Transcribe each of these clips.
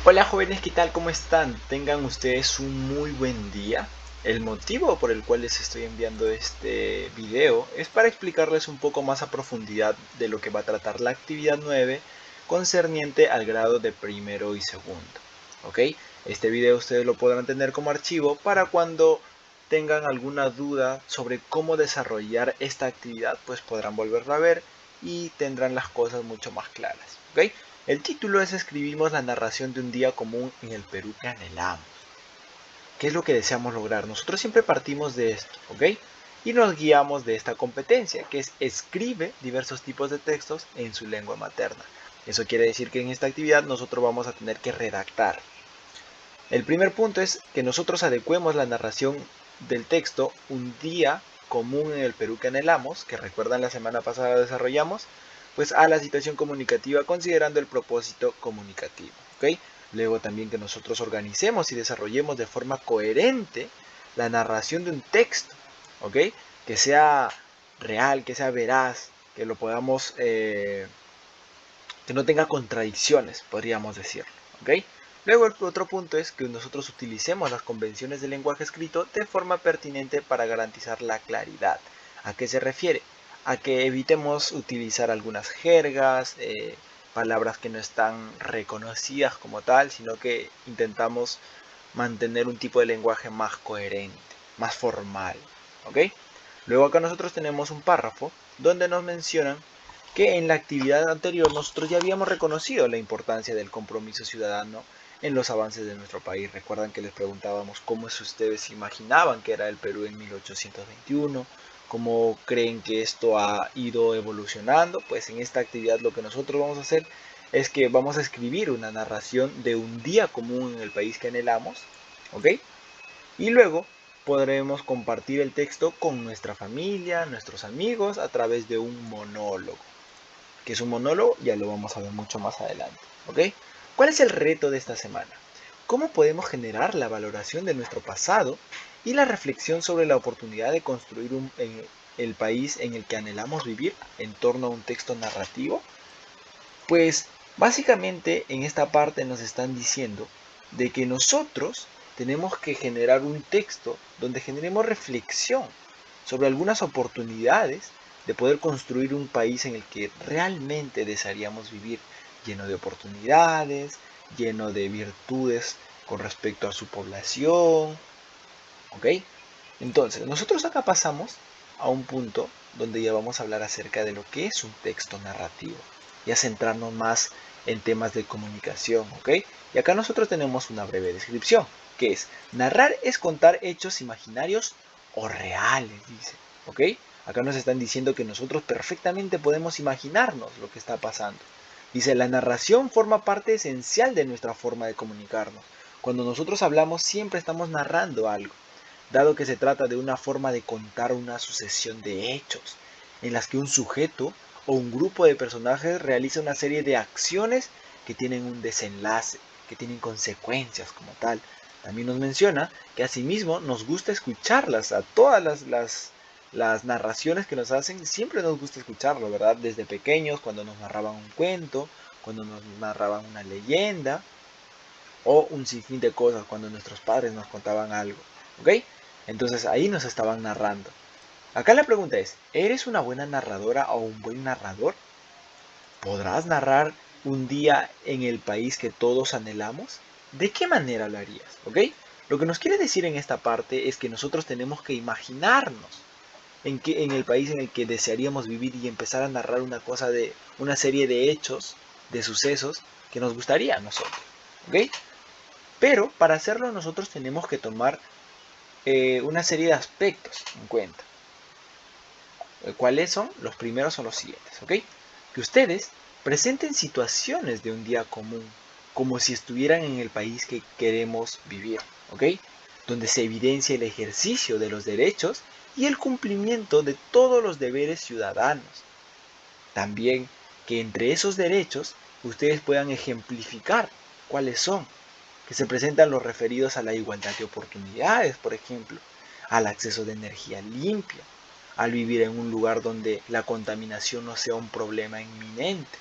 Hola jóvenes, ¿qué tal? ¿Cómo están? Tengan ustedes un muy buen día. El motivo por el cual les estoy enviando este video es para explicarles un poco más a profundidad de lo que va a tratar la actividad 9 concerniente al grado de primero y segundo. ¿Ok? Este video ustedes lo podrán tener como archivo para cuando tengan alguna duda sobre cómo desarrollar esta actividad, pues podrán volverlo a ver y tendrán las cosas mucho más claras. ¿Ok? El título es Escribimos la narración de un día común en el Perú que anhelamos. ¿Qué es lo que deseamos lograr? Nosotros siempre partimos de esto, ¿ok? Y nos guiamos de esta competencia, que es escribe diversos tipos de textos en su lengua materna. Eso quiere decir que en esta actividad nosotros vamos a tener que redactar. El primer punto es que nosotros adecuemos la narración del texto un día común en el Perú que anhelamos, que recuerdan la semana pasada desarrollamos, pues a la situación comunicativa considerando el propósito comunicativo. ¿Ok? Luego también que nosotros organicemos y desarrollemos de forma coherente la narración de un texto, ¿ok? Que sea real, que sea veraz, que lo podamos, que no tenga contradicciones, podríamos decirlo, ¿ok? Luego el otro punto es que nosotros utilicemos las convenciones del lenguaje escrito de forma pertinente para garantizar la claridad. ¿A qué se refiere? A que evitemos utilizar algunas jergas, palabras que no están reconocidas como tal, sino que intentamos mantener un tipo de lenguaje más coherente, más formal, ¿ok? Luego acá nosotros tenemos un párrafo donde nos mencionan que en la actividad anterior nosotros ya habíamos reconocido la importancia del compromiso ciudadano en los avances de nuestro país. Recuerdan que les preguntábamos cómo ustedes imaginaban que era el Perú en 1821, cómo creen que esto ha ido evolucionando. Pues en esta actividad lo que nosotros vamos a hacer es que vamos a escribir una narración de un día común en el país que anhelamos, ¿ok? Y luego podremos compartir el texto con nuestra familia, nuestros amigos, a través de un monólogo. ¿Qué es un monólogo? Ya lo vamos a ver mucho más adelante, ¿ok? ¿Cuál es el reto de esta semana? ¿Cómo podemos generar la valoración de nuestro pasado y la reflexión sobre la oportunidad de construir el país en el que anhelamos vivir en torno a un texto narrativo? Pues básicamente en esta parte nos están diciendo de que nosotros tenemos que generar un texto donde generemos reflexión sobre algunas oportunidades de poder construir un país en el que realmente desearíamos vivir, lleno de oportunidades, lleno de virtudes con respecto a su población, ¿ok? Entonces, nosotros acá pasamos a un punto donde ya vamos a hablar acerca de lo que es un texto narrativo y a centrarnos más en temas de comunicación, ¿ok? Y acá nosotros tenemos una breve descripción, que es, narrar es contar hechos imaginarios o reales, dice, ¿ok? Acá nos están diciendo que nosotros perfectamente podemos imaginarnos lo que está pasando. Dice, la narración forma parte esencial de nuestra forma de comunicarnos. Cuando nosotros hablamos siempre estamos narrando algo, dado que se trata de una forma de contar una sucesión de hechos, en las que un sujeto o un grupo de personajes realiza una serie de acciones que tienen un desenlace, que tienen consecuencias como tal. También nos menciona que asimismo nos gusta escucharlas, a todas las narraciones que nos hacen, siempre nos gusta escucharlo, ¿verdad? Desde pequeños, cuando nos narraban un cuento, cuando nos narraban una leyenda, o un sinfín de cosas cuando nuestros padres nos contaban algo, ¿ok? Entonces ahí nos estaban narrando. Acá la pregunta es, ¿eres una buena narradora o un buen narrador? ¿Podrás narrar un día en el país que todos anhelamos? ¿De qué manera lo harías? ¿Ok? Lo que nos quiere decir en esta parte es que nosotros tenemos que imaginarnos en el país en el que desearíamos vivir y empezar a narrar una cosa de una serie de hechos, de sucesos que nos gustaría a nosotros. ¿Ok? Pero para hacerlo nosotros tenemos que tomar una serie de aspectos en cuenta. ¿Cuáles son? Los primeros son los siguientes, ¿ok? Que ustedes presenten situaciones de un día común, como si estuvieran en el país que queremos vivir, ¿ok? Donde se evidencia el ejercicio de los derechos y el cumplimiento de todos los deberes ciudadanos. También que entre esos derechos ustedes puedan ejemplificar cuáles son, que se presentan los referidos a la igualdad de oportunidades, por ejemplo, al acceso de energía limpia, al vivir en un lugar donde la contaminación no sea un problema inminente.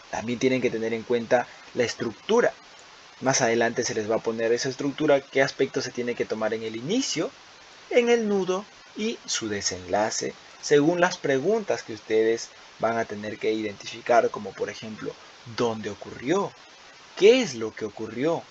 También tienen que tener en cuenta la estructura, Más adelante se les va a poner esa estructura, qué aspectos se tiene que tomar en el inicio, en el nudo y su desenlace, según las preguntas que ustedes van a tener que identificar, como por ejemplo, ¿dónde ocurrió? ¿Qué es lo que ocurrió?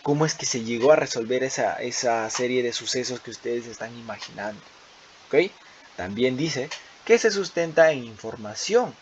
¿Cómo es que se llegó a resolver esa serie de sucesos que ustedes están imaginando? ¿Ok? También dice que se sustenta en información.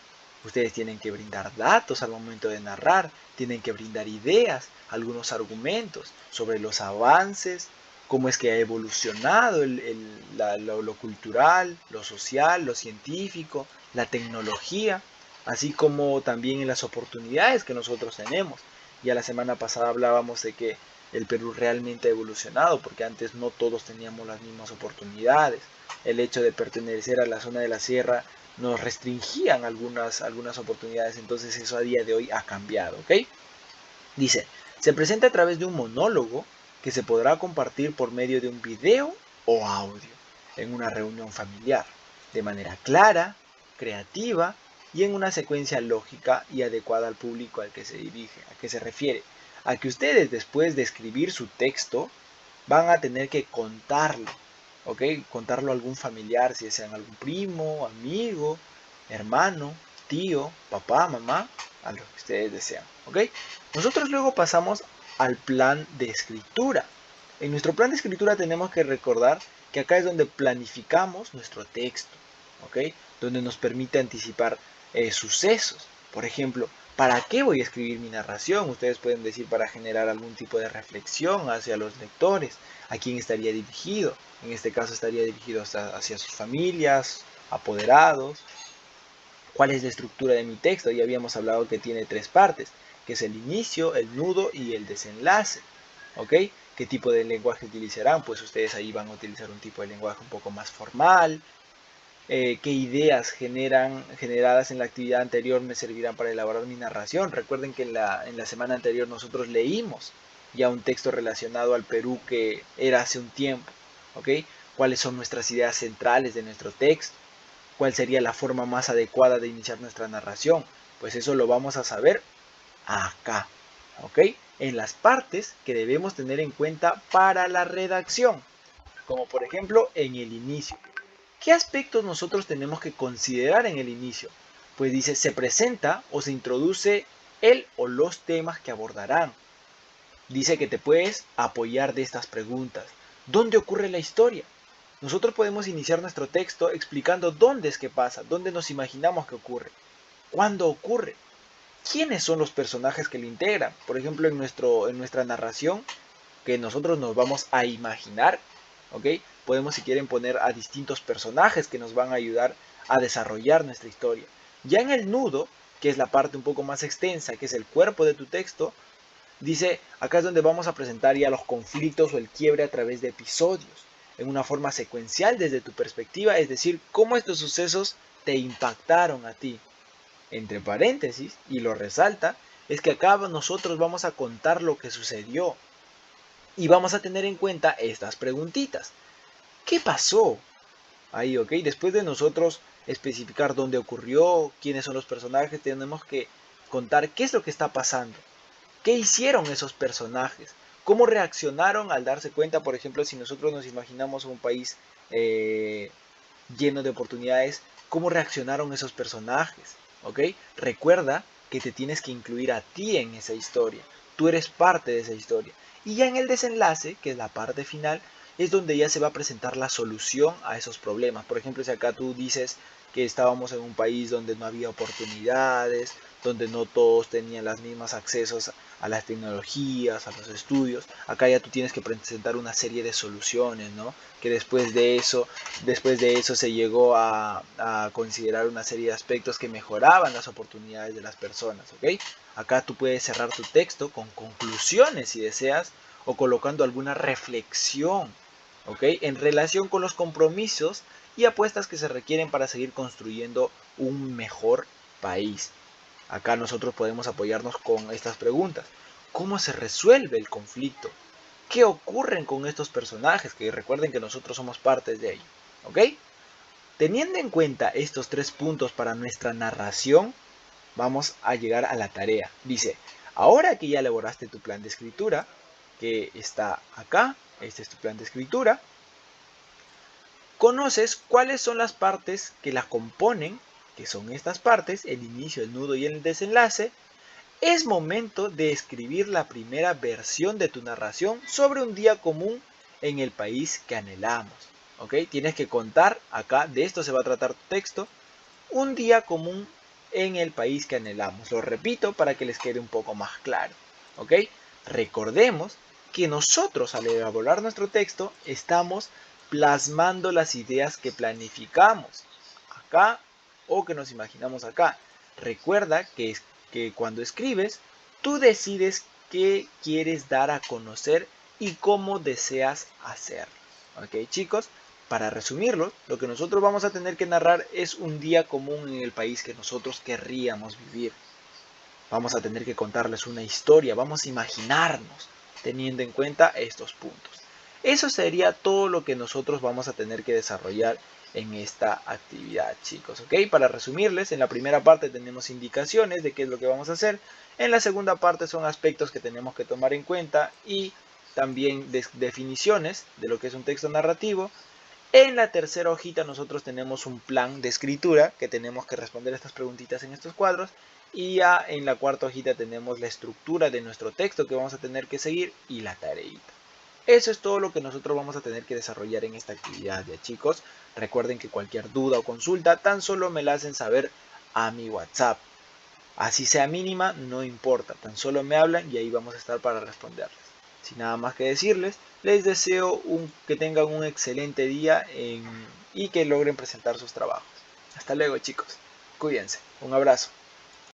Ustedes tienen que brindar datos al momento de narrar, tienen que brindar ideas, algunos argumentos sobre los avances, cómo es que ha evolucionado lo cultural, lo social, lo científico, la tecnología, así como también en las oportunidades que nosotros tenemos. Ya la semana pasada hablábamos de que el Perú realmente ha evolucionado, porque antes no todos teníamos las mismas oportunidades. El hecho de pertenecer a la zona de la sierra nos restringían algunas oportunidades, entonces eso a día de hoy ha cambiado, ¿ok? Dice, se presenta a través de un monólogo que se podrá compartir por medio de un video o audio en una reunión familiar, de manera clara, creativa y en una secuencia lógica y adecuada al público al que se dirige. ¿A qué se refiere? A que ustedes, después de escribir su texto, van a tener que contarlo, ¿ok? Contarlo a algún familiar, si sean algún primo, amigo, hermano, tío, papá, mamá, a lo que ustedes desean, ¿ok? Nosotros luego pasamos al plan de escritura. En nuestro plan de escritura tenemos que recordar que acá es donde planificamos nuestro texto, ¿ok? Donde nos permite anticipar sucesos. Por ejemplo, ¿para qué voy a escribir mi narración? Ustedes pueden decir para generar algún tipo de reflexión hacia los lectores. ¿A quién estaría dirigido? En este caso estaría dirigido hacia sus familias, apoderados. ¿Cuál es la estructura de mi texto? Ya habíamos hablado que tiene tres partes, que es el inicio, el nudo y el desenlace. ¿Ok? ¿Qué tipo de lenguaje utilizarán? Pues ustedes ahí van a utilizar un tipo de lenguaje un poco más formal. ¿Qué ideas generadas en la actividad anterior me servirán para elaborar mi narración? Recuerden que en la semana anterior nosotros leímos ya un texto relacionado al Perú que era hace un tiempo. ¿Ok? ¿Cuáles son nuestras ideas centrales de nuestro texto? ¿Cuál sería la forma más adecuada de iniciar nuestra narración? Pues eso lo vamos a saber acá, ¿ok? En las partes que debemos tener en cuenta para la redacción, como por ejemplo en el inicio. ¿Qué aspectos nosotros tenemos que considerar en el inicio? Pues dice, se presenta o se introduce el o los temas que abordarán. Dice que te puedes apoyar de estas preguntas. ¿Dónde ocurre la historia? Nosotros podemos iniciar nuestro texto explicando dónde es que pasa, dónde nos imaginamos que ocurre, cuándo ocurre, quiénes son los personajes que lo integran. Por ejemplo, en nuestra narración, que nosotros nos vamos a imaginar, ¿ok? Podemos, si quieren, poner a distintos personajes que nos van a ayudar a desarrollar nuestra historia. Ya en el nudo, que es la parte un poco más extensa, que es el cuerpo de tu texto, dice, acá es donde vamos a presentar ya los conflictos o el quiebre a través de episodios, en una forma secuencial desde tu perspectiva, es decir, cómo estos sucesos te impactaron a ti. Entre paréntesis, y lo resalta, es que acá nosotros vamos a contar lo que sucedió y vamos a tener en cuenta estas preguntitas. ¿Qué pasó? Ahí, ¿ok? Después de nosotros especificar dónde ocurrió, quiénes son los personajes, tenemos que contar qué es lo que está pasando. ¿Qué hicieron esos personajes? ¿Cómo reaccionaron al darse cuenta, por ejemplo, si nosotros nos imaginamos un país eh, lleno de oportunidades, cómo reaccionaron esos personajes? ¿Ok? Recuerda que te tienes que incluir a ti en esa historia. Tú eres parte de esa historia. Y ya en el desenlace, que es la parte final, es donde ya se va a presentar la solución a esos problemas. Por ejemplo, si acá tú dices que estábamos en un país donde no había oportunidades, donde no todos tenían los mismos accesos a las tecnologías, a los estudios. Acá ya tú tienes que presentar una serie de soluciones, ¿no? Que después de eso se llegó a considerar una serie de aspectos que mejoraban las oportunidades de las personas, ¿ok? Acá tú puedes cerrar tu texto con conclusiones si deseas o colocando alguna reflexión, ¿ok? En relación con los compromisos y apuestas que se requieren para seguir construyendo un mejor país. Acá nosotros podemos apoyarnos con estas preguntas. ¿Cómo se resuelve el conflicto? ¿Qué ocurren con estos personajes? Que recuerden que nosotros somos partes de ello. ¿Ok? Teniendo en cuenta estos tres puntos para nuestra narración, vamos a llegar a la tarea. Dice, Ahora que ya elaboraste tu plan de escritura, que está acá, este es tu plan de escritura, conoces cuáles son las partes que la componen, que son estas partes, el inicio, el nudo y el desenlace. Es momento de escribir la primera versión de tu narración sobre un día común en el país que anhelamos. ¿Ok? Tienes que contar, acá de esto se va a tratar tu texto, un día común en el país que anhelamos. Lo repito para que les quede un poco más claro. ¿Ok? Recordemos que nosotros al elaborar nuestro texto estamos plasmando las ideas que planificamos acá o que nos imaginamos acá. Recuerda que cuando escribes, tú decides qué quieres dar a conocer y cómo deseas hacerlo. ¿Ok, chicos? Para resumirlo, lo que nosotros vamos a tener que narrar es un día común en el país que nosotros querríamos vivir. Vamos a tener que contarles una historia, vamos a imaginarnos teniendo en cuenta estos puntos. Eso sería todo lo que nosotros vamos a tener que desarrollar en esta actividad, chicos, ¿ok? Para resumirles, en la primera parte tenemos indicaciones de qué es lo que vamos a hacer. En la segunda parte son aspectos que tenemos que tomar en cuenta y también definiciones de lo que es un texto narrativo. En la tercera hojita nosotros tenemos un plan de escritura que tenemos que responder estas preguntitas en estos cuadros. Y ya en la cuarta hojita tenemos la estructura de nuestro texto que vamos a tener que seguir y la tareita. Eso es todo lo que nosotros vamos a tener que desarrollar en esta actividad, ya chicos. Recuerden que cualquier duda o consulta tan solo me la hacen saber a mi WhatsApp. Así sea mínima, no importa, tan solo me hablan y ahí vamos a estar para responderles. Sin nada más que decirles, les deseo que tengan un excelente día y que logren presentar sus trabajos. Hasta luego, chicos. Cuídense. Un abrazo.